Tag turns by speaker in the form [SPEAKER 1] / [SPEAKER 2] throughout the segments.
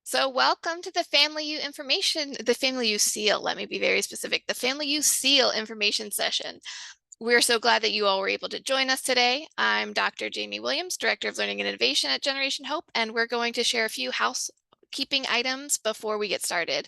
[SPEAKER 1] So welcome to the FamilyU Seal. Let me be very specific. The FamilyU Seal information session. We're so glad that you all were able to join us today. I'm Dr. Jamie Williams, Director of Learning and Innovation at Generation Hope, and we're going to share a few housekeeping items before we get started.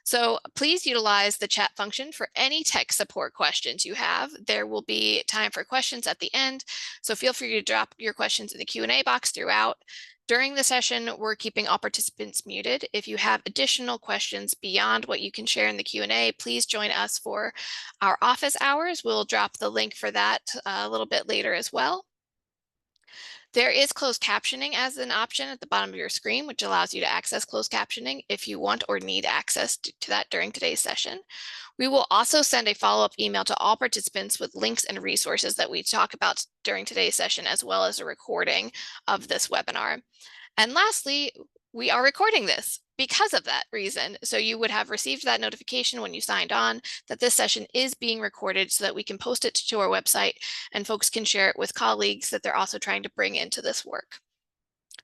[SPEAKER 1] So please utilize the chat function for any tech support questions you have. There will be time for questions at the end, so feel free to drop your questions in the Q&A box throughout. During the session, we're keeping all participants muted. If you have additional questions beyond what you can share in the Q&A, please join us for our office hours. We'll drop the link for that a little bit later as well. There is closed captioning as an option at the bottom of your screen, which allows you to access closed captioning if you want or need access to that during today's session. We will also send a follow-up email to all participants with links and resources that we talk about during today's session, as well as a recording of this webinar. And lastly, we are recording this because of that reason. So you would have received that notification when you signed on that this session is being recorded so that we can post it to our website and folks can share it with colleagues that they're also trying to bring into this work.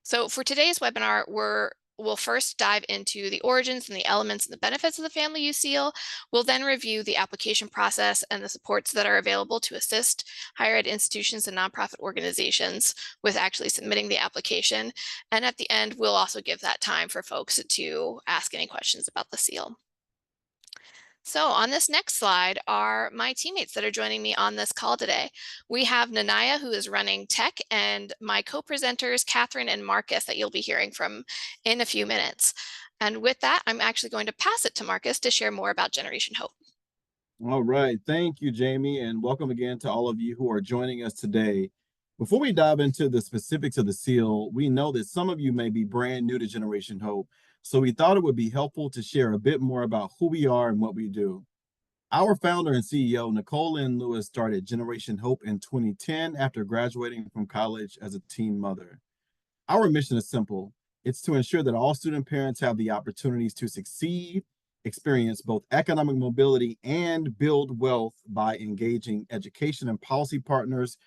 [SPEAKER 1] So for today's webinar, we'll first dive into the origins and the elements and the benefits of the FamilyU Seal. We'll then review the application process and the supports that are available to assist higher ed institutions and nonprofit organizations with actually submitting the application. And at the end, we'll also give that time for folks to ask any questions about the seal. So on this next slide are my teammates that are joining me on this call today. We have Nanaya, who is running tech, and my co-presenters, Catherine and Marcus, that you'll be hearing from in a few minutes. And with that, I'm actually going to pass it to Marcus to share more about Generation Hope.
[SPEAKER 2] All right. Thank you, Jamie, and welcome again to all of you who are joining us today. Before we dive into the specifics of the seal, we know that some of you may be brand new to Generation Hope, so we thought it would be helpful to share a bit more about who we are and what we do. Our founder and CEO, Nicole Lynn Lewis, started Generation Hope in 2010 after graduating from college as a teen mother. Our mission is simple. It's to ensure that all student parents have the opportunities to succeed, experience both economic mobility, and build wealth by engaging education and policy partners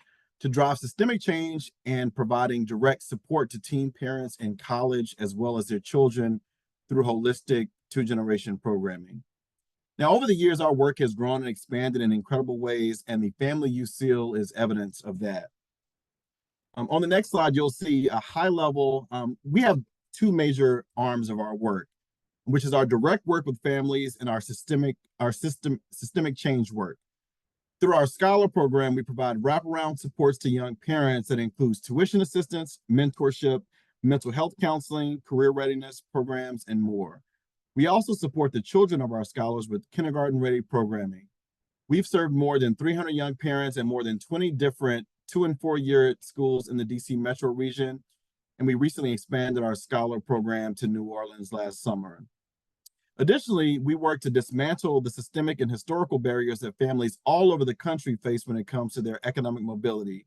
[SPEAKER 2] to drive systemic change and providing direct support to teen parents in college as well as their children through holistic two-generation programming. Now, over the years, our work has grown and expanded in incredible ways, and the FamilyU Seal is evidence of that. On the next slide, you'll see a high level. We have two major arms of our work, which is our direct work with families and our systemic change work. Through our Scholar program, we provide wraparound supports to young parents that includes tuition assistance, mentorship, mental health counseling, career readiness programs, and more. We also support the children of our scholars with kindergarten-ready programming. We've served more than 300 young parents in more than 20 different 2- and 4-year schools in the DC metro region, and we recently expanded our Scholar program to New Orleans last summer. Additionally, we work to dismantle the systemic and historical barriers that families all over the country face when it comes to their economic mobility.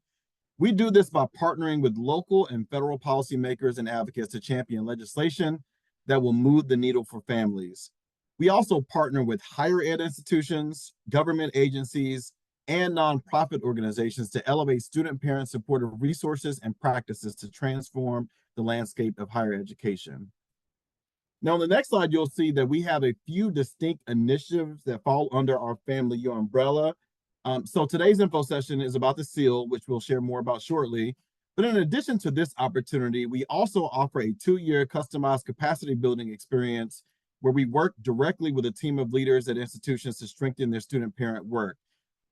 [SPEAKER 2] We do this by partnering with local and federal policymakers and advocates to champion legislation that will move the needle for families. We also partner with higher ed institutions, government agencies, and nonprofit organizations to elevate student parent supportive resources and practices to transform the landscape of higher education. Now, on the next slide, you'll see that we have a few distinct initiatives that fall under our FamilyU umbrella. So today's info session is about the seal, which we'll share more about shortly. But in addition to this opportunity, we also offer a 2-year customized capacity building experience where we work directly with a team of leaders at institutions to strengthen their student parent work.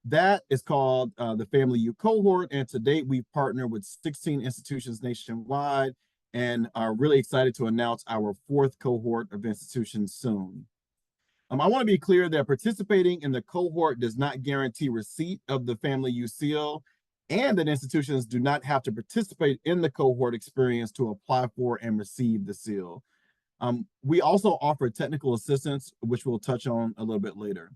[SPEAKER 2] That is called the FamilyU cohort, and to date, we've partnered with 16 institutions nationwide and are really excited to announce our 4th cohort of institutions soon. I want to be clear that participating in the cohort does not guarantee receipt of the FamilyU Seal, and that institutions do not have to participate in the cohort experience to apply for and receive the seal. We also offer technical assistance, which we'll touch on a little bit later.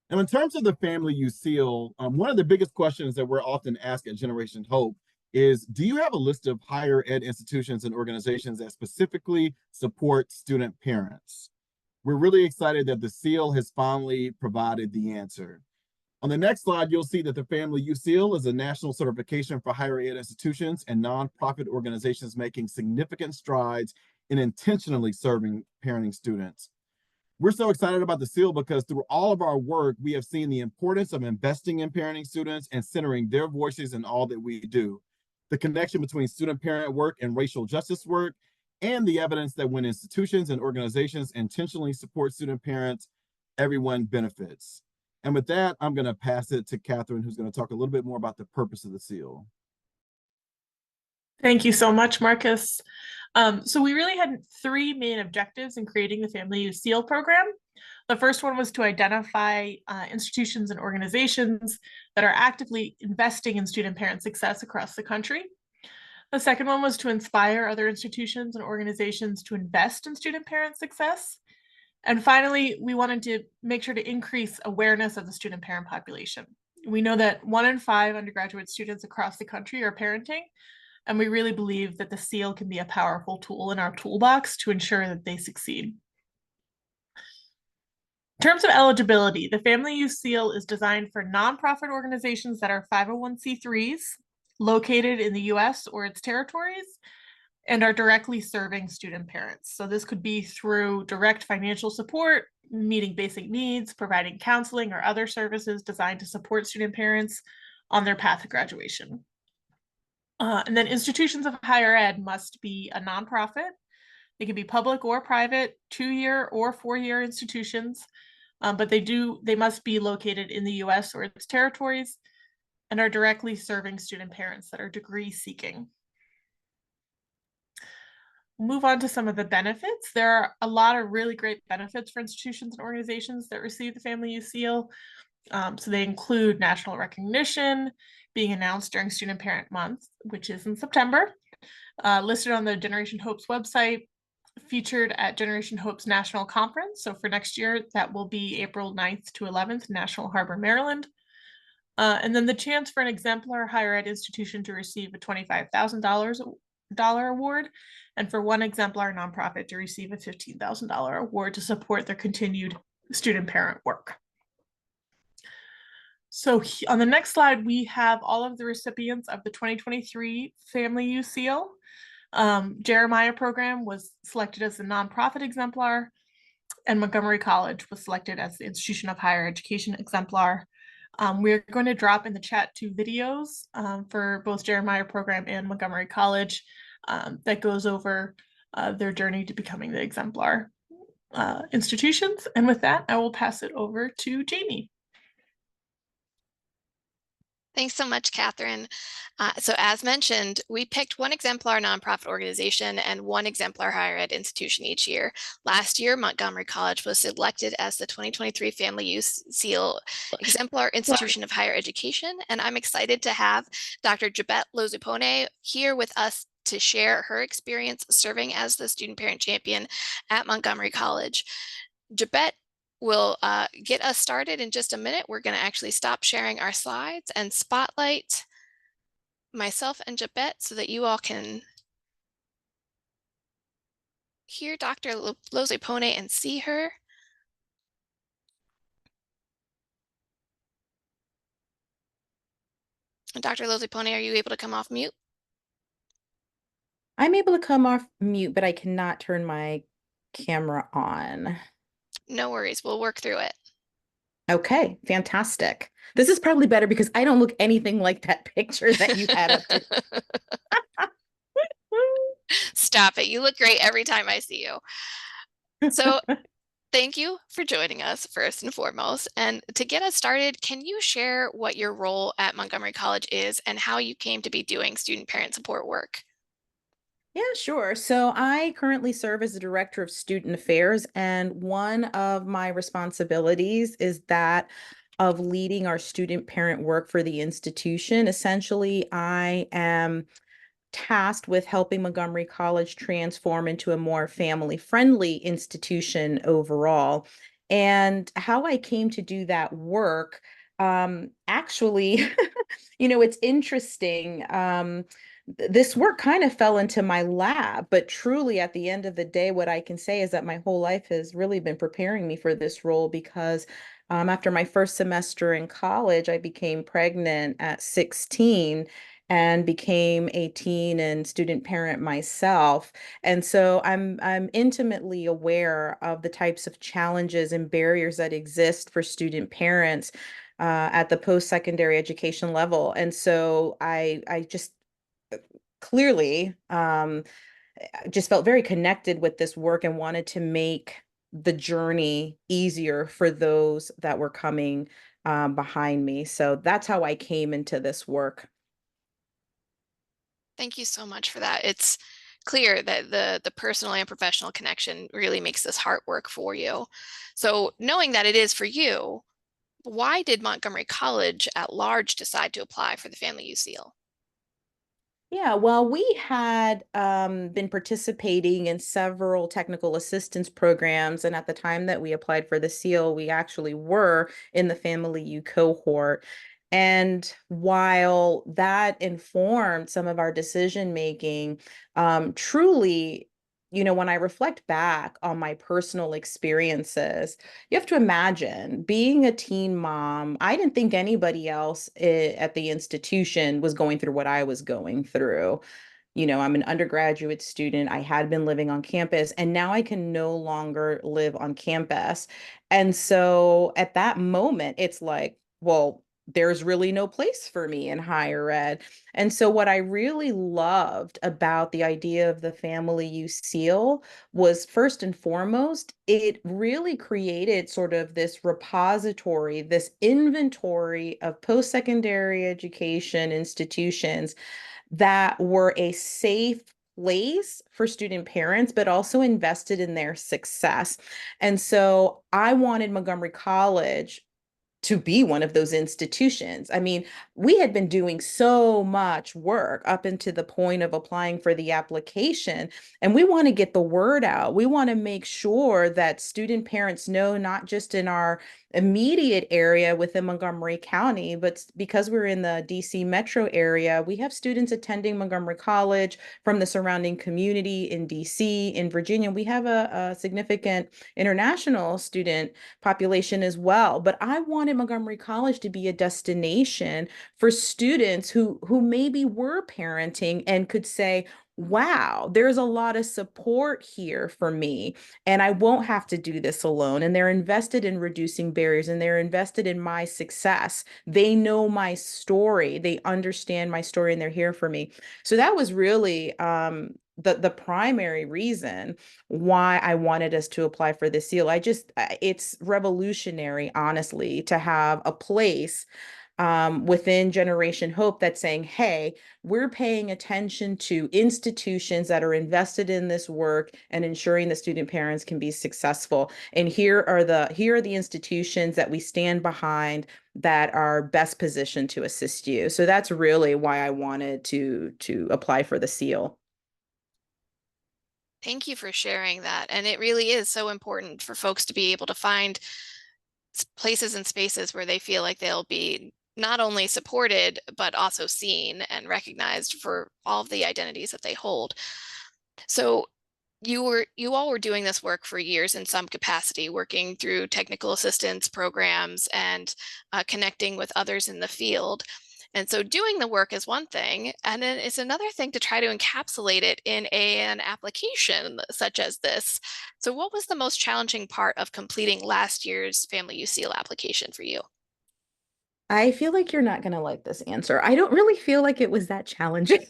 [SPEAKER 2] Now, in terms of the FamilyU Seal, one of the biggest questions that we're often asked at Generation Hope is, do you have a list of higher ed institutions and organizations that specifically support student parents? We're really excited that the seal has finally provided the answer. On the next slide, you'll see that the FamilyU Seal is a national certification for higher ed institutions and nonprofit organizations making significant strides in intentionally serving parenting students. We're so excited about the SEAL because through all of our work, we have seen the importance of investing in parenting students and centering their voices in all that we do. The connection between student parent work and racial justice work, and the evidence that when institutions and organizations intentionally support student parents, everyone benefits. And with that, I'm going to pass it to Catherine, who's going to talk a little bit more about the purpose of the SEAL.
[SPEAKER 3] Thank you so much, Marcus. So we really had three main objectives in creating the FamilyU Seal program. The first one was to identify institutions and organizations that are actively investing in student parent success across the country. The second one was to inspire other institutions and organizations to invest in student parent success. And finally, we wanted to make sure to increase awareness of the student parent population. We know that 1 in 5 undergraduate students across the country are parenting, and we really believe that the SEAL can be a powerful tool in our toolbox to ensure that they succeed. In terms of eligibility, the FamilyU Seal is designed for nonprofit organizations that are 501c3s located in the US or its territories and are directly serving student parents. So this could be through direct financial support, meeting basic needs, providing counseling or other services designed to support student parents on their path to graduation. And then institutions of higher ed must be a nonprofit. They can be public or private, 2-year or 4-year institutions, but they must be located in the US or its territories and are directly serving student parents that are degree seeking. Move on to some of the benefits. There are a lot of really great benefits for institutions and organizations that receive the FamilyU Seal. So they include national recognition, being announced during Student Parent Month, which is in September, listed on the Generation Hope's website, featured at Generation Hope's National Conference. So for next year, that will be April 9th to 11th, National Harbor, Maryland. And then the chance for an exemplar higher ed institution to receive a $25,000 award, and for one exemplar nonprofit to receive a $15,000 award to support their continued student parent work. So on the next slide, we have all of the recipients of the 2023 FamilyU Seal. Jeremiah program was selected as the nonprofit exemplar, and Montgomery College was selected as the institution of higher education exemplar. We're going to drop in the chat 2 videos for both Jeremiah program and Montgomery College that goes over their journey to becoming the exemplar institutions. And with that, I will pass it over to Jamie.
[SPEAKER 1] Thanks so much, Catherine. So as mentioned, we picked one exemplar nonprofit organization and one exemplar higher ed institution each year. Last year, Montgomery College was selected as the 2023 FamilyU Seal Exemplar Institution of Higher Education, and I'm excited to have Dr. Jabet Lozupone here with us to share her experience serving as the student parent champion at Montgomery College. Jabet will get us started in just a minute. We're going to actually stop sharing our slides and spotlight myself and Jabet so that you all can hear Dr. Lozupone and see her. Dr. Lozupone, are you able to come off mute?
[SPEAKER 4] I'm able to come off mute, but I cannot turn my camera on.
[SPEAKER 1] No worries, we'll work through it.
[SPEAKER 4] Okay, fantastic. This is probably better because I don't look anything like that picture that you had up to.
[SPEAKER 1] Stop it. You look great every time I see you. So thank you for joining us first and foremost. And to get us started, can you share what your role at Montgomery College is and how you came to be doing student parent support work?
[SPEAKER 4] Yeah, sure. So I currently serve as the Director of Student Affairs, and one of my responsibilities is that of leading our student parent work for the institution. Essentially, I am tasked with helping Montgomery College transform into a more family-friendly institution overall. And how I came to do that work, actually, it's interesting. This work kind of fell into my lap, but truly at the end of the day, what I can say is that my whole life has really been preparing me for this role because after my first semester in college, I became pregnant at 16. and became a teen and student parent myself. And so I'm intimately aware of the types of challenges and barriers that exist for student parents at the post-secondary education level. And so I just clearly just felt very connected with this work and wanted to make the journey easier for those that were coming behind me. So that's how I came into this work.
[SPEAKER 1] Thank you so much for that. It's clear that the personal and professional connection really makes this heart work for you. So knowing that it is for you, why did Montgomery College at large decide to apply for the FamilyU Seal?
[SPEAKER 4] Yeah, well, we had been participating in several technical assistance programs. And at the time that we applied for the SEAL, we actually were in the FamilyU cohort. And while that informed some of our decision making, truly, when I reflect back on my personal experiences, you have to imagine being a teen mom. I didn't think anybody else at the institution was going through what I was going through. I'm an undergraduate student. I had been living on campus, and now I can no longer live on campus. And so at that moment, it's like, well, there's really no place for me in higher ed. And so what I really loved about the idea of the FamilyU Seal was first and foremost, it really created sort of this repository, this inventory of post-secondary education institutions that were a safe place for student parents, but also invested in their success. And so I wanted Montgomery College to be one of those institutions. I mean, we had been doing so much work up into the point of applying for the application, and we want to get the word out. We want to make sure that student parents know, not just in our immediate area within Montgomery County, but because we're in the DC metro area, we have students attending Montgomery College from the surrounding community in DC, in Virginia. We have a significant international student population as well. But I wanted Montgomery College to be a destination for students who maybe were parenting and could say, wow, there's a lot of support here for me, and I won't have to do this alone. And they're invested in reducing barriers, and they're invested in my success. They know my story, they understand my story, and they're here for me. So that was really the primary reason why I wanted us to apply for the seal. It's revolutionary, honestly, to have a place within Generation Hope that's saying, hey, we're paying attention to institutions that are invested in this work and ensuring that student parents can be successful. And here are the institutions that we stand behind that are best positioned to assist you. So that's really why I wanted to apply for the seal.
[SPEAKER 1] Thank you for sharing that. And it really is so important for folks to be able to find places and spaces where they feel like they'll be not only supported, but also seen and recognized for all of the identities that they hold. So you all were doing this work for years in some capacity, working through technical assistance programs and connecting with others in the field. And so doing the work is one thing, and then it's another thing to try to encapsulate it in an application such as this. So what was the most challenging part of completing last year's FamilyU Seal application for you?
[SPEAKER 4] I feel like you're not going to like this answer. I don't really feel like it was that challenging.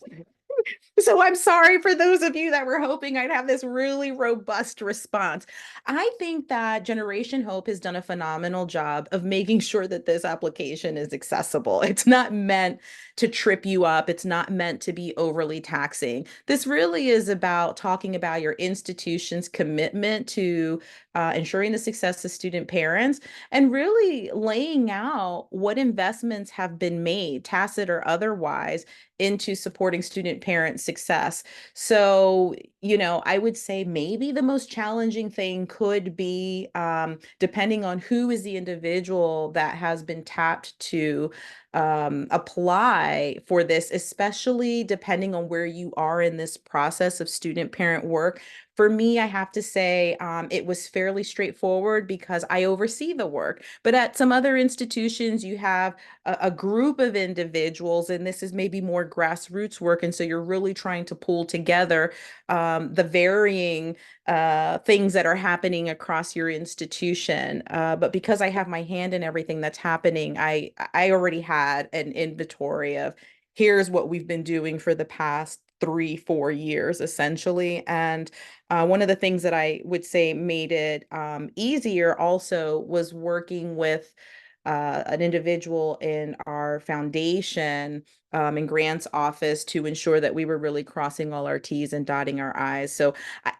[SPEAKER 4] So I'm sorry for those of you that were hoping I'd have this really robust response. I think that Generation Hope has done a phenomenal job of making sure that this application is accessible. It's not meant to trip you up. It's not meant to be overly taxing. This really is about talking about your institution's commitment to ensuring the success of student parents and really laying out what investments have been made, tacit or otherwise, into supporting student parent success. So I would say maybe the most challenging thing could be, depending on who is the individual that has been tapped to apply for this, especially depending on where you are in this process of student parent work. For me, I have to say it was fairly straightforward because I oversee the work. But at some other institutions, you have a group of individuals, and this is maybe more grassroots work. And so you're really trying to pull together the varying things that are happening across your institution. But because I have my hand in everything that's happening, I already had an inventory of here's what we've been doing for the past 3, 4 years, essentially. And one of the things that I would say made it easier also was working with an individual in our foundation and grants office to ensure that we were really crossing all our T's and dotting our I's. So I,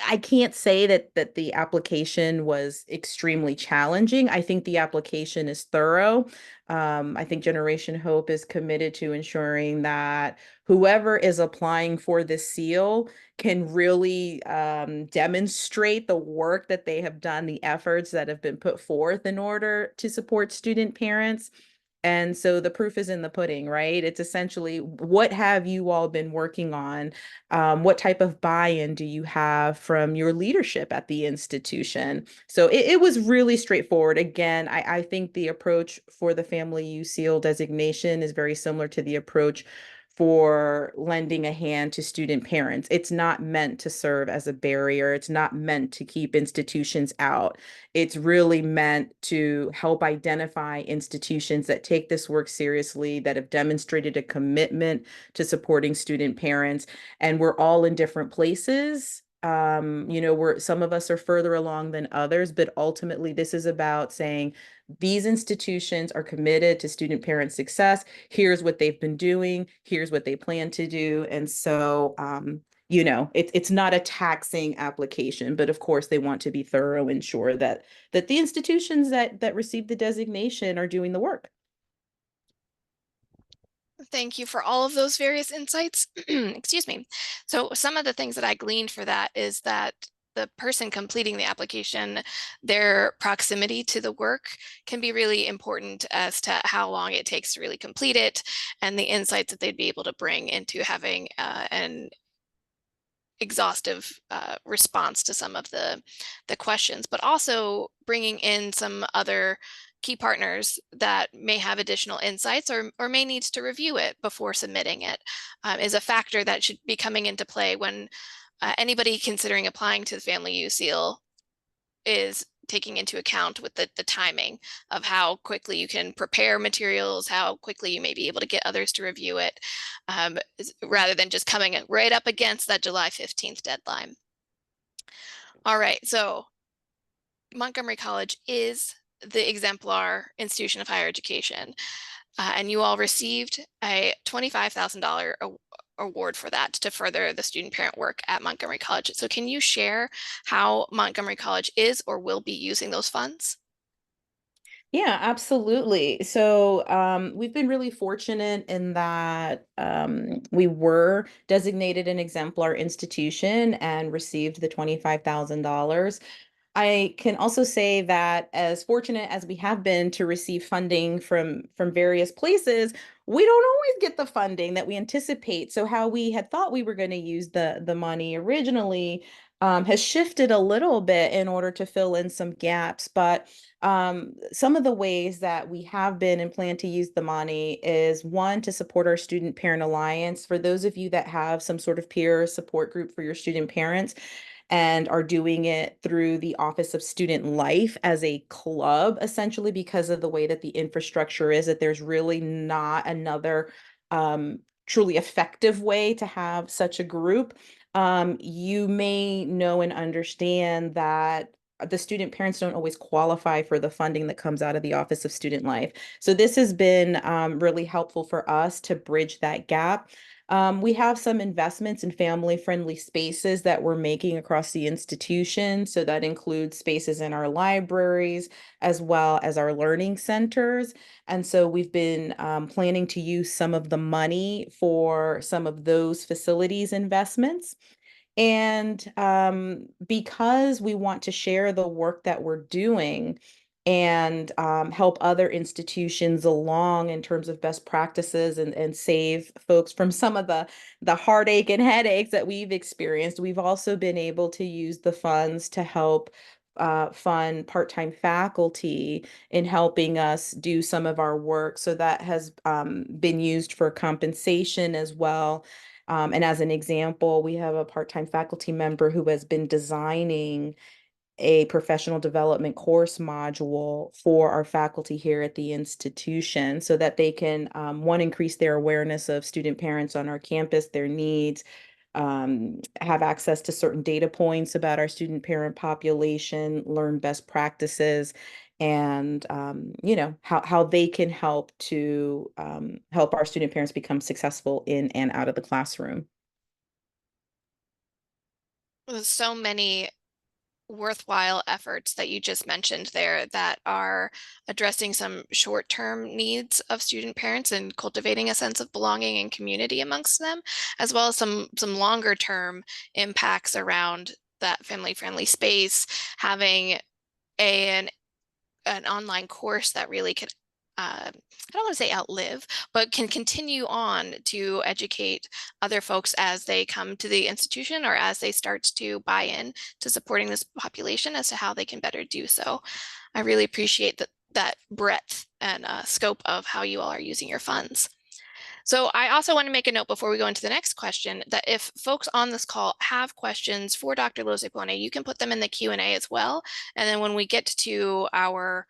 [SPEAKER 4] I can't say that the application was extremely challenging. I think the application is thorough. I think Generation Hope is committed to ensuring that whoever is applying for the seal can really demonstrate the work that they have done, the efforts that have been put forth in order to support student parents. And so the proof is in the pudding, right? It's essentially, what have you all been working on? What type of buy-in do you have from your leadership at the institution? So it was really straightforward. Again, I think the approach for the FamilyU Seal designation is very similar to the approach for lending a hand to student parents. It's not meant to serve as a barrier. It's not meant to keep institutions out. It's really meant to help identify institutions that take this work seriously, that have demonstrated a commitment to supporting student parents. And we're all in different places. Some of us are further along than others, but ultimately this is about saying these institutions are committed to student parent success. Here's what they've been doing. Here's what they plan to do. And so, it's not a taxing application, but of course they want to be thorough, ensure that the institutions that receive the designation are doing the work.
[SPEAKER 1] Thank you for all of those various insights. Excuse me. So some of the things that I gleaned for that is that the person completing the application, their proximity to the work can be really important as to how long it takes to really complete it, and the insights that they'd be able to bring into having an exhaustive response to some of the questions, but also bringing in some other key partners that may have additional insights or may need to review it before submitting it is a factor that should be coming into play when anybody considering applying to the FamilyU Seal is taking into account with the timing of how quickly you can prepare materials, how quickly you may be able to get others to review it, rather than just coming right up against that July 15th deadline. All right, so Montgomery College is the exemplar institution of higher education, and you all received a $25,000 award for that to further the student parent work at Montgomery College. So can you share how Montgomery College is or will be using those funds?
[SPEAKER 4] Yeah, absolutely. So we've been really fortunate in that we were designated an exemplar institution and received the $25,000. I can also say that as fortunate as we have been to receive funding from various places, we don't always get the funding that we anticipate. So how we had thought we were going to use the money originally has shifted a little bit in order to fill in some gaps. But some of the ways that we have been and plan to use the money is, one, to support our Student Parent Alliance. For those of you that have some sort of peer support group for your student parents, and are doing it through the Office of Student Life as a club, essentially, because of the way that the infrastructure is, that there's really not another truly effective way to have such a group. You may know and understand that the student parents don't always qualify for the funding that comes out of the Office of Student Life. So this has been really helpful for us to bridge that gap. We have some investments in family-friendly spaces that we're making across the institution. So that includes spaces in our libraries as well as our learning centers. And so we've been planning to use some of the money for some of those facilities investments. And because we want to share the work that we're doing and help other institutions along in terms of best practices and save folks from some of the heartache and headaches that we've experienced, we've also been able to use the funds to help fund part-time faculty in helping us do some of our work. So that has been used for compensation as well. And as an example, we have a part-time faculty member who has been designing a professional development course module for our faculty here at the institution so that they can, one, increase their awareness of student parents on our campus, their needs, have access to certain data points about our student parent population, learn best practices, and how they can help to help our student parents become successful in and out of the classroom.
[SPEAKER 1] There's so many worthwhile efforts that you just mentioned there that are addressing some short-term needs of student parents and cultivating a sense of belonging and community amongst them, as well as some longer-term impacts around that family-friendly space, having an online course that really could I don't want to say outlive, but can continue on to educate other folks as they come to the institution or as they start to buy in to supporting this population as to how they can better do so. I really appreciate that breadth and scope of how you all are using your funds. So I also want to make a note before we go into the next question that if folks on this call have questions for Dr. Lozipone, you can put them in the Q&A as well. And then when we get to our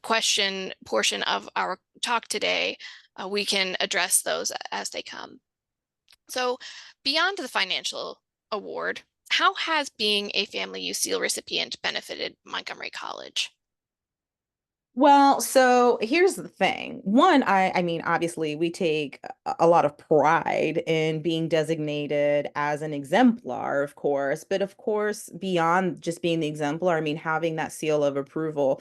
[SPEAKER 1] question portion of our talk today, we can address those as they come. So beyond the financial award, how has being a FamilyU Seal recipient benefited Montgomery College?
[SPEAKER 4] Well, so here's the thing. One, I mean, obviously, we take a lot of pride in being designated as an exemplar, of course, but of course, beyond just being the exemplar, I mean, having that seal of approval,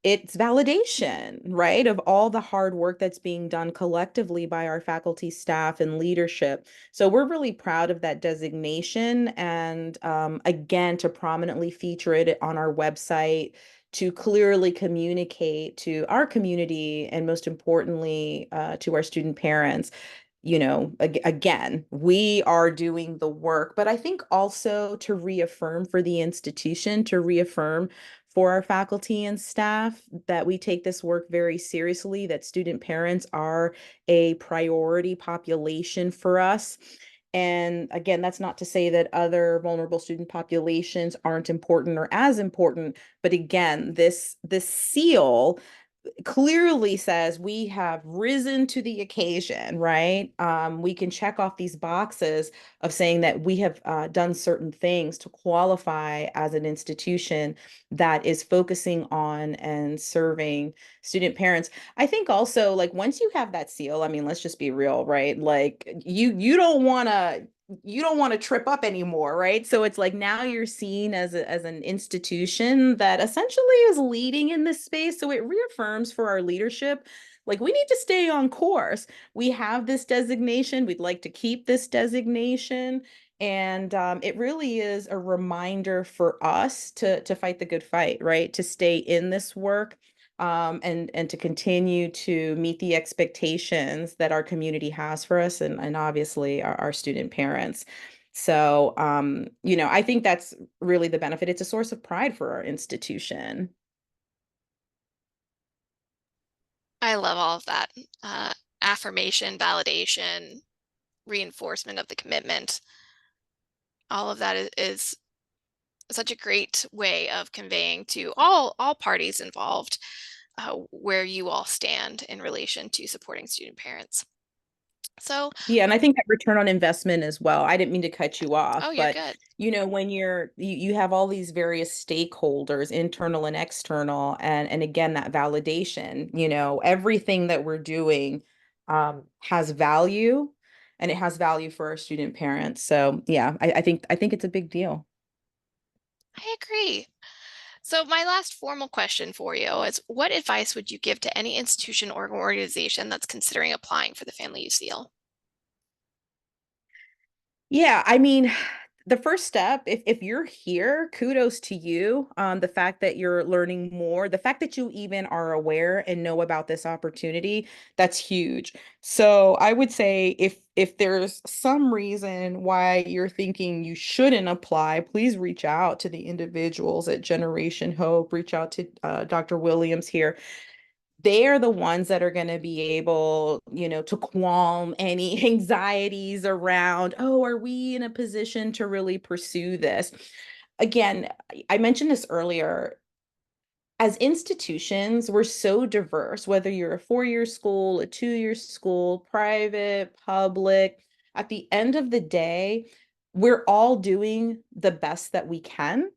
[SPEAKER 4] it's validation, right, of all the hard work that's being done collectively by our faculty, staff, and leadership. So we're really proud of that designation. And again, to prominently feature it on our website, to clearly communicate to our community, and most importantly, to our student parents, again, we are doing the work, but I think also to reaffirm for the institution, to reaffirm for our faculty and staff that we take this work very seriously, that student parents are a priority population for us. And again, that's not to say that other vulnerable student populations aren't important or as important, but again, this seal clearly says we have risen to the occasion, right? We can check off these boxes of saying that we have done certain things to qualify as an institution that is focusing on and serving student parents. I think also, like, once you have that seal, I mean, let's just be real, right? Like, you don't want to trip up anymore, right? So it's like now you're seen as an institution that essentially is leading in this space. So it reaffirms for our leadership, like, we need to stay on course. We have this designation. We'd like to keep this designation. And it really is a reminder for us to fight the good fight, right? To stay in this work, and to continue to meet the expectations that our community has for us, and obviously our student parents. So, I think that's really the benefit. It's a source of pride for our institution.
[SPEAKER 1] I love all of that. Affirmation, validation, reinforcement of the commitment. All of that is such a great way of conveying to all parties involved where you all stand in relation to supporting student parents. So,
[SPEAKER 4] Yeah, and I think that return on investment as well. I didn't mean to cut you off,
[SPEAKER 1] oh, you're
[SPEAKER 4] but
[SPEAKER 1] good.
[SPEAKER 4] when you have all these various stakeholders, internal and external, and again that validation, everything that we're doing has value, and it has value for our student parents. So yeah, I think it's a big deal.
[SPEAKER 1] I agree. So my last formal question for you is, what advice would you give to any institution or organization that's considering applying for the FamilyU Seal?
[SPEAKER 4] Yeah, I mean, the first step, if you're here, kudos to you. The fact that you're learning more, the fact that you even are aware and know about this opportunity, that's huge. So I would say if there's some reason why you're thinking you shouldn't apply, please reach out to the individuals at Generation Hope, reach out to Dr. Williams here. They are the ones that are going to be able, to qualm any anxieties around, oh, are we in a position to really pursue this? Again, I mentioned this earlier. As institutions, we're so diverse, whether you're a 4-year school, a 2-year school, private, public. At the end of the day, we're all doing the best that we can.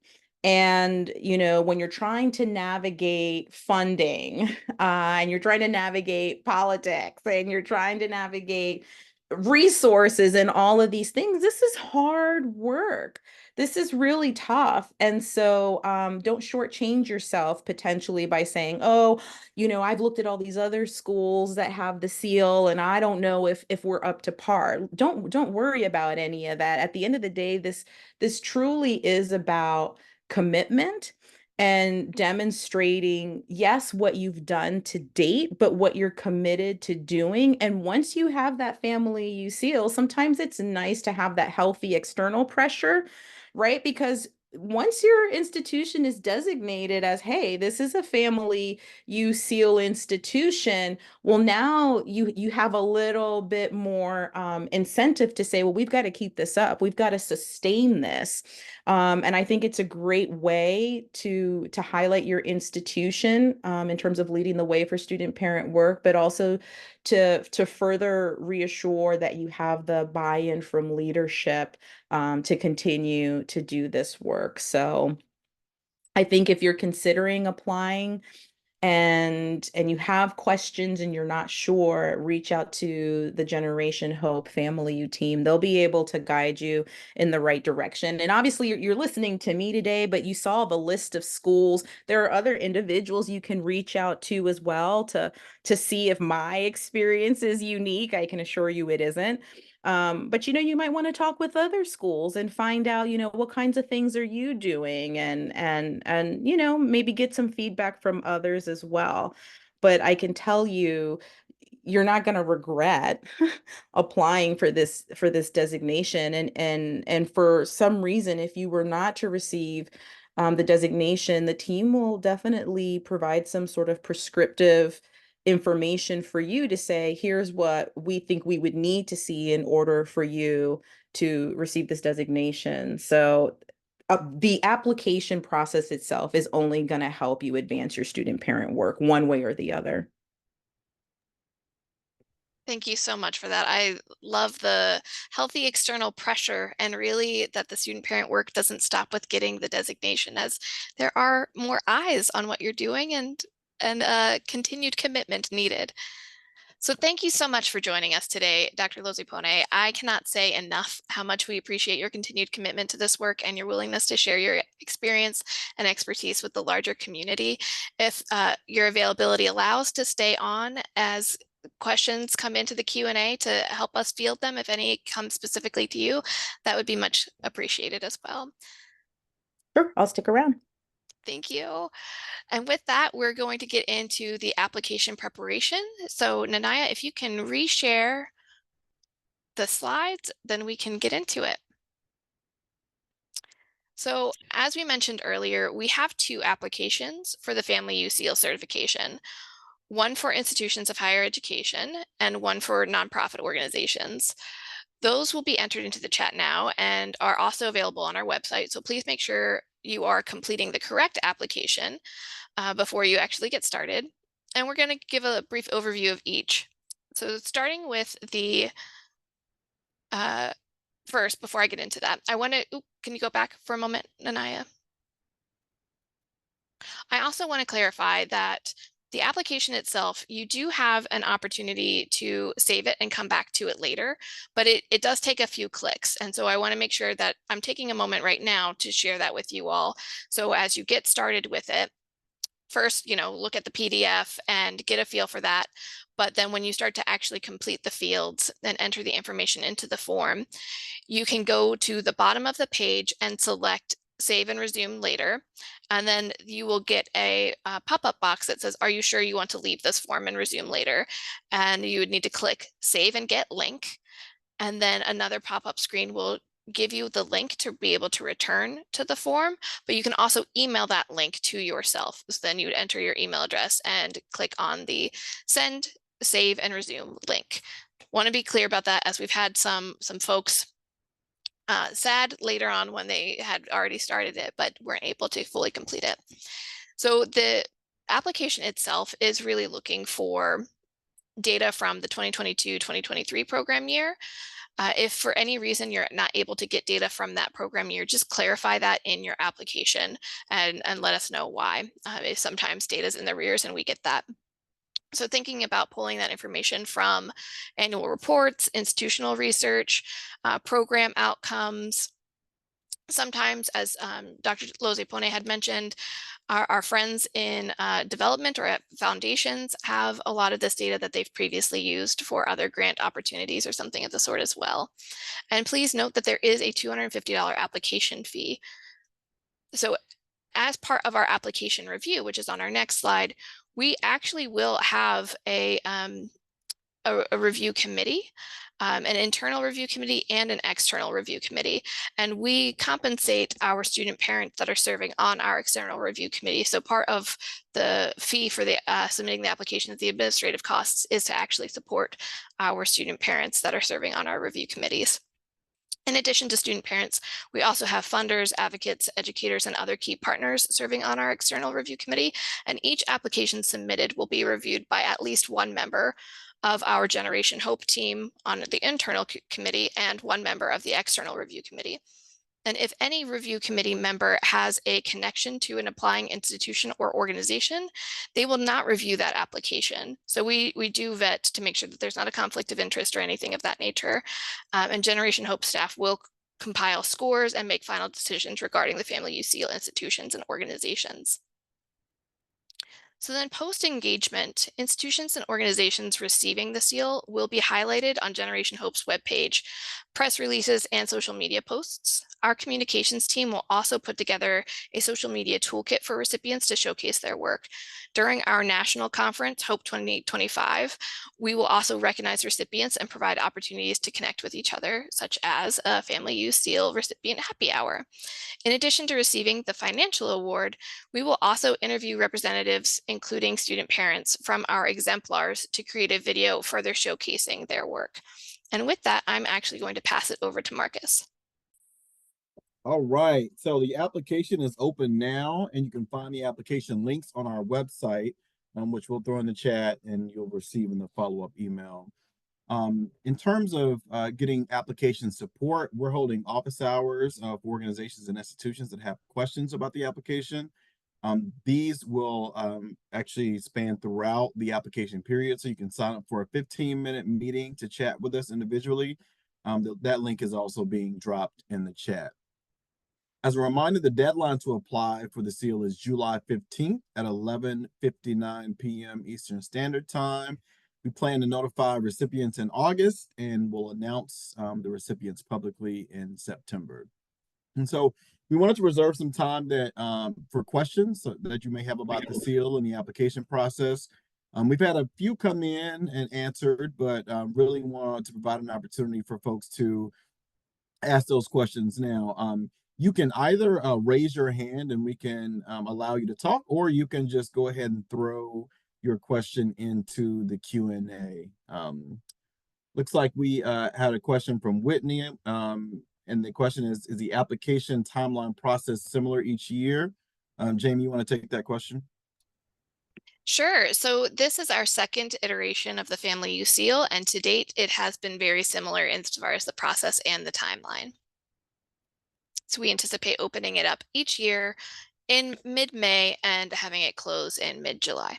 [SPEAKER 4] And, when you're trying to navigate funding, and you're trying to navigate politics, and you're trying to navigate resources and all of these things, this is hard work. This is really tough. And so don't shortchange yourself potentially by saying, oh, I've looked at all these other schools that have the seal and I don't know if we're up to par. Don't worry about any of that. At the end of the day, this truly is about commitment and demonstrating, yes, what you've done to date, but what you're committed to doing. And once you have that FamilyU Seal, sometimes it's nice to have that healthy external pressure, right? Because once your institution is designated as, hey, this is a FamilyU Seal institution, well, now you have a little bit more incentive to say, well, we've got to keep this up. We've got to sustain this. And I think it's a great way to highlight your institution in terms of leading the way for student parent work, but also to further reassure that you have the buy-in from leadership to continue to do this work. So I think if you're considering applying, and you have questions and you're not sure, reach out to the Generation Hope FamilyU team. They'll be able to guide you in the right direction. And obviously you're listening to me today, but you saw the list of schools. There are other individuals you can reach out to as well to see if my experience is unique. I can assure you it isn't. But you might want to talk with other schools and find out, what kinds of things are you doing, and maybe get some feedback from others as well. But I can tell you, you're not going to regret applying for this designation. And for some reason, if you were not to receive the designation, the team will definitely provide some sort of prescriptive information for you to say, here's what we think we would need to see in order for you to receive this designation. So the application process itself is only going to help you advance your student parent work one way or the other.
[SPEAKER 1] Thank you so much for that. I love the healthy external pressure, and really that the student parent work doesn't stop with getting the designation, as there are more eyes on what you're doing and continued commitment needed. So thank you so much for joining us today, Dr. Lozipone. I cannot say enough how much we appreciate your continued commitment to this work and your willingness to share your experience and expertise with the larger community. If your availability allows to stay on as questions come into the Q&A to help us field them, if any come specifically to you, that would be much appreciated as well.
[SPEAKER 4] Sure, I'll stick around.
[SPEAKER 1] Thank you. And with that, we're going to get into the application preparation. So Nanaya, if you can reshare the slides, then we can get into it. So as we mentioned earlier, we have 2 applications for the FamilyU Seal certification, one for institutions of higher education and one for nonprofit organizations. Those will be entered into the chat now and are also available on our website. So please make sure you are completing the correct application before you actually get started. And we're going to give a brief overview of each. So starting with the first, before I get into that, I want to, can you go back for a moment, Nanaya? I also want to clarify that the application itself, you do have an opportunity to save it and come back to it later, but it does take a few clicks. And so I want to make sure that I'm taking a moment right now to share that with you all. So as you get started with it, first, look at the PDF and get a feel for that. But then when you start to actually complete the fields and enter the information into the form, you can go to the bottom of the page and select save and resume later. And then you will get a pop-up box that says, are you sure you want to leave this form and resume later? And you would need to click save and get link. And then another pop-up screen will give you the link to be able to return to the form, but you can also email that link to yourself. So then you would enter your email address and click on the send, save, and resume link. Want to be clear about that, as we've had some folks sad later on when they had already started it, but weren't able to fully complete it. So the application itself is really looking for data from the 2022-2023 program year. If for any reason you're not able to get data from that program year, just clarify that in your application and let us know why. If sometimes data is in the rears and we get that. So thinking about pulling that information from annual reports, institutional research, program outcomes. Sometimes, as Dr. Lozepone had mentioned, our friends in development or at foundations have a lot of this data that they've previously used for other grant opportunities or something of the sort as well. And please note that there is a $250 application fee. So as part of our application review, which is on our next slide, we actually will have a review committee, an internal review committee and an external review committee. And we compensate our student parents that are serving on our external review committee. So part of the fee for the submitting the application, the administrative costs, is to actually support our student parents that are serving on our review committees. In addition to student parents, we also have funders, advocates, educators, and other key partners serving on our external review committee. And each application submitted will be reviewed by at least one member of our Generation Hope team on the internal committee and one member of the external review committee. And if any review committee member has a connection to an applying institution or organization, they will not review that application. So we do vet to make sure that there's not a conflict of interest or anything of that nature. And Generation Hope staff will compile scores and make final decisions regarding the FamilyU Seal institutions and organizations. So then post-engagement, institutions and organizations receiving the seal will be highlighted on Generation Hope's webpage, press releases, and social media posts. Our communications team will also put together a social media toolkit for recipients to showcase their work. During our national conference, Hope 2025, we will also recognize recipients and provide opportunities to connect with each other, such as a FamilyU Seal recipient happy hour. In addition to receiving the financial award, we will also interview representatives, including student parents, from our exemplars to create a video further showcasing their work. And with that, I'm actually going to pass it over to Marcus.
[SPEAKER 2] All right, so the application is open now, and you can find the application links on our website, which we'll throw in the chat and you'll receive in the follow-up email. In terms of getting application support, we're holding office hours for organizations and institutions that have questions about the application. These will actually span throughout the application period, so you can sign up for a 15-minute meeting to chat with us individually. That link is also being dropped in the chat. As a reminder, the deadline to apply for the seal is July 15th at 11:59 p.m. Eastern Standard Time. We plan to notify recipients in August, and we'll announce the recipients publicly in September. And so we wanted to reserve some time that for questions that you may have about the seal and the application process. We've had a few come in and answered, but really want to provide an opportunity for folks to ask those questions now. You can either raise your hand and we can allow you to talk, or you can just go ahead and throw your question into the Q&A. Looks like we had a question from Whitney, and the question is the application timeline process similar each year? Jamie, you want to take that question?
[SPEAKER 1] Sure. So this is our second iteration of the FamilyU Seal, and to date, it has been very similar as far as the process and the timeline. So we anticipate opening it up each year in mid-May and having it close in mid-July.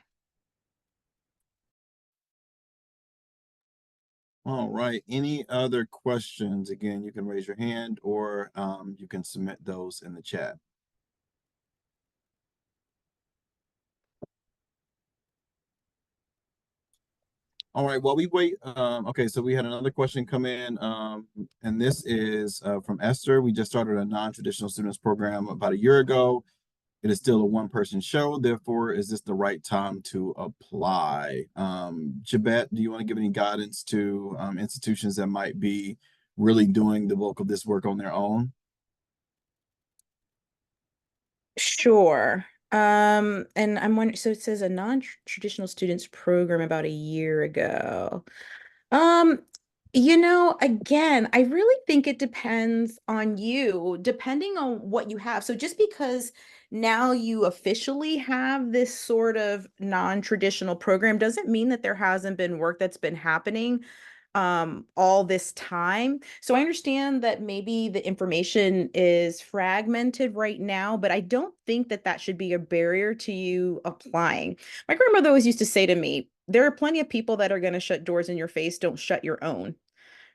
[SPEAKER 2] All right. Any other questions? Again, you can raise your hand or you can submit those in the chat. All right, while we wait, okay, so we had another question come in, and this is from Esther. We just started a non-traditional students program about a year ago. It is still a one-person show. Therefore, is this the right time to apply? Jabet, do you want to give any guidance to institutions that might be really doing the bulk of this work on their own?
[SPEAKER 4] Sure. And I'm wondering, so it says a non-traditional students program about a year ago. Um, again, I really think it depends on you, depending on what you have. So just because now you officially have this sort of non-traditional program doesn't mean that there hasn't been work that's been happening all this time. So I understand that maybe the information is fragmented right now, but I don't think that that should be a barrier to you applying. My grandmother always used to say to me, there are plenty of people that are going to shut doors in your face, don't shut your own.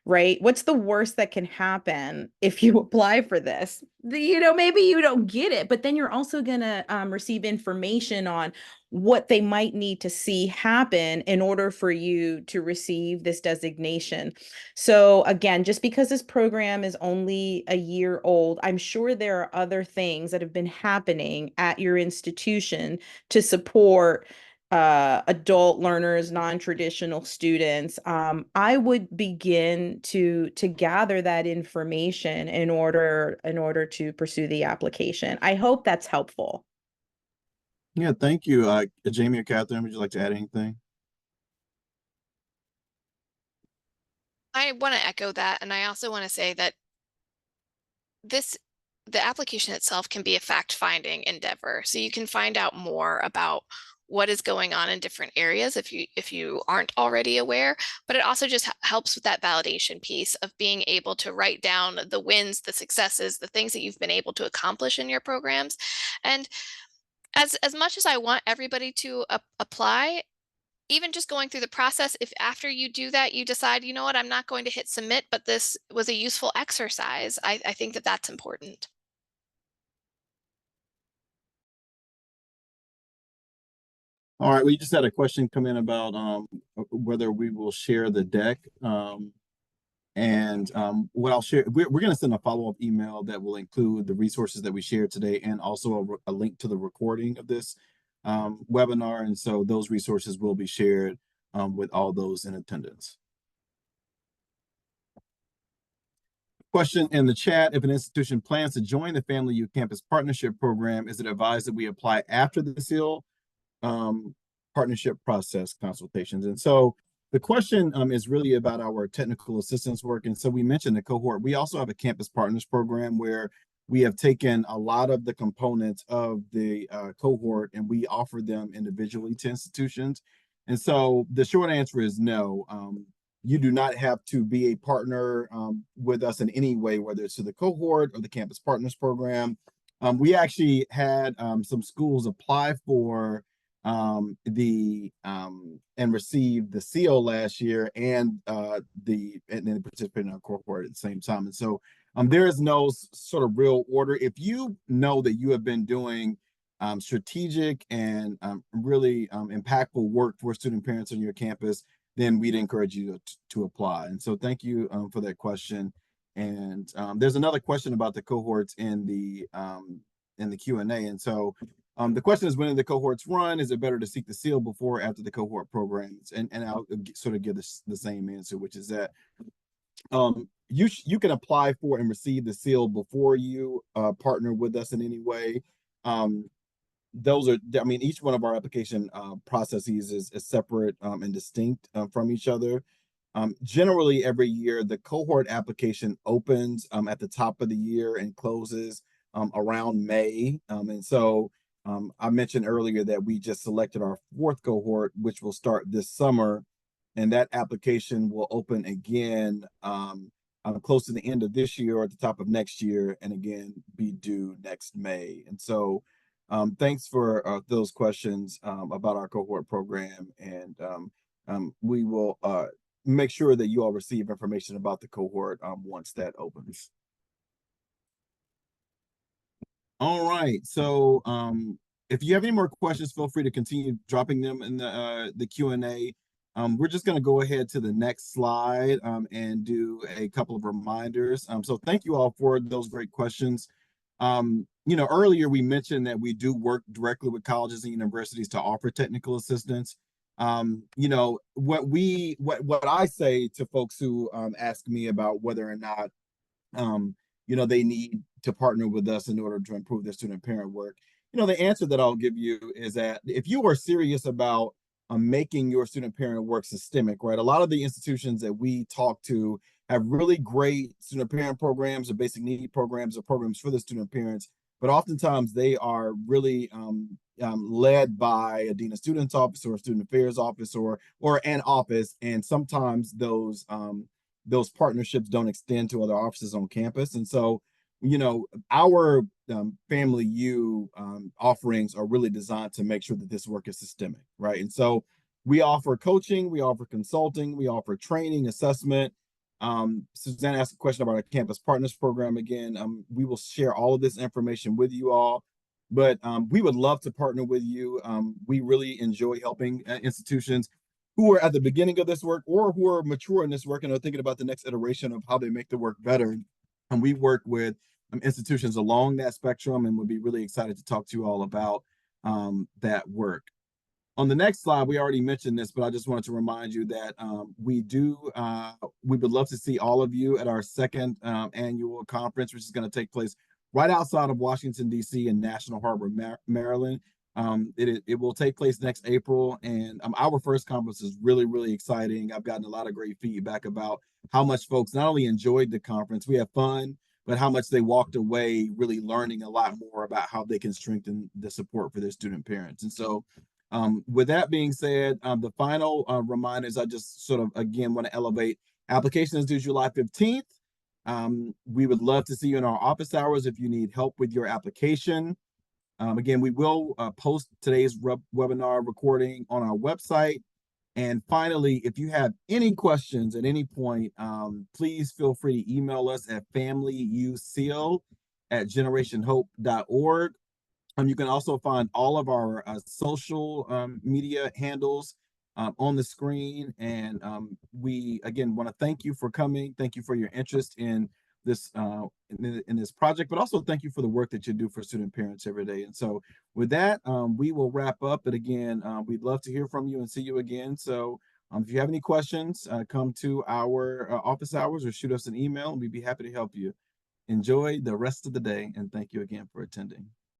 [SPEAKER 4] Right? What's the worst that can happen if you apply for this? Maybe you don't get it, but then you're also going to receive information on what they might need to see happen in order for you to receive this designation. So again, just because this program is only a year old, I'm sure there are other things that have been happening at your institution to support adult learners, non-traditional students. I would begin to gather that information in order to pursue the application. I hope that's helpful.
[SPEAKER 2] Yeah, thank you. Jamie or Catherine, would you like to add anything?
[SPEAKER 1] I want to echo that, and I also want to say that this the application itself can be a fact-finding endeavor. So you can find out more about what is going on in different areas if you aren't already aware, but it also just helps with that validation piece of being able to write down the wins, the successes, the things that you've been able to accomplish in your programs. And as much as I want everybody to apply, even just going through the process, if after you do that, you decide, you know what, I'm not going to hit submit, but this was a useful exercise, I think that that's important.
[SPEAKER 2] All right, we just had a question come in about whether we will share the deck. What I'll share, we're going to send a follow-up email that will include the resources that we shared today and also a link to the recording of this webinar. And so those resources will be shared with all those in attendance. Question in the chat: if an institution plans to join the FamilyU Campus Partnership Program, is it advised that we apply after the SEAL partnership process consultations? And so the question is really about our technical assistance work. And so we mentioned the cohort. We also have a campus partners program where we have taken a lot of the components of the cohort and we offer them individually to institutions. And so the short answer is no. You do not have to be a partner with us in any way, whether it's to the cohort or the campus partners program. We actually had some schools apply for and received the seal last year and then participated in our cohort at the same time. And so there is no sort of real order. If you know that you have been doing strategic and really impactful work for student parents on your campus, then we'd encourage you to apply. And so thank you for that question. And there's another question about the cohorts in the Q&A. And so the question is, when do the cohorts run? Is it better to seek the seal before or after the cohort programs? And I'll sort of give the same answer, which is that you can apply for and receive the seal before you partner with us in any way. Those are, I mean, each one of our application processes is separate and distinct from each other. Generally, every year, the cohort application opens at the top of the year and closes around May. And so I mentioned earlier that we just selected our 4th cohort, which will start this summer. And that application will open again close to the end of this year or at the top of next year, and again, be due next May. And so thanks for those questions about our cohort program. And we will make sure that you all receive information about the cohort once that opens. All right. So if you have any more questions, feel free to continue dropping them in the Q&A. We're just going to go ahead to the next slide and do a couple of reminders. So thank you all for those great questions. Earlier we mentioned that we do work directly with colleges and universities to offer technical assistance. What I say to folks who ask me about whether or not they need to partner with us in order to improve their student parent work. The answer that I'll give you is that if you are serious about making your student parent work systemic, right? A lot of the institutions that we talk to have really great student parent programs or basic need programs or programs for the student parents, but oftentimes they are really led by a dean of students office or a student affairs office or an office, and sometimes those partnerships don't extend to other offices on campus. And so, our FamilyU offerings are really designed to make sure that this work is systemic, right? And so we offer coaching, we offer consulting, we offer training, assessment. Suzanne asked a question about our Campus Partners program. Again, we will share all of this information with you all, but we would love to partner with you. We really enjoy helping institutions who are at the beginning of this work or who are mature in this work and are thinking about the next iteration of how they make the work better. And we work with institutions along that spectrum and would be really excited to talk to you all about that work. On the next slide, we already mentioned this, but I just wanted to remind you that we would love to see all of you at our second annual conference, which is going to take place right outside of Washington, D.C. in National Harbor, Maryland. It will take place next April, and our first conference is really, really exciting. I've gotten a lot of great feedback about how much folks not only enjoyed the conference, we had fun, but how much they walked away really learning a lot more about how they can strengthen the support for their student parents. And so with that being said, the final reminders, I just sort of, again, want to elevate. Application is due July 15th. We would love to see you in our office hours if you need help with your application. Again, we will post today's webinar recording on our website. And finally, if you have any questions at any point, please feel free to email us at FamilyUSeal@generationhope.org. You can also find all of our social media handles on the screen. And we, again, want to thank you for coming. Thank you for your interest in this in this project, but also thank you for the work that you do for student parents every day. And so with that, we will wrap up. But again, we'd love to hear from you and see you again. So if you have any questions, come to our office hours or shoot us an email, and we'd be happy to help you. Enjoy the rest of the day, and thank you again for attending.